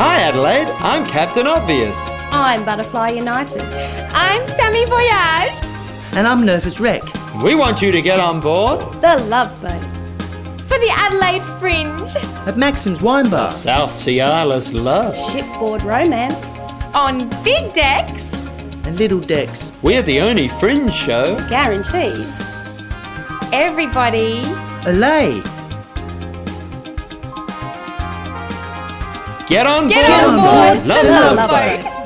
Hi Adelaide, I'm Captain Obvious. I'm Butterfly United. I'm Sammy Voyage. And I'm Nervous Wreck. We want you to get on board The Luv Boat. For the Adelaide Fringe. At Maxim's Wine Bar. South Sea Isles Love. Shipboard romance. On big decks. And Little Decks. We're the only fringe show. Guarantees. Everybody. Olay. Get on Get board. on board Love the Love Luv Boat. Boat.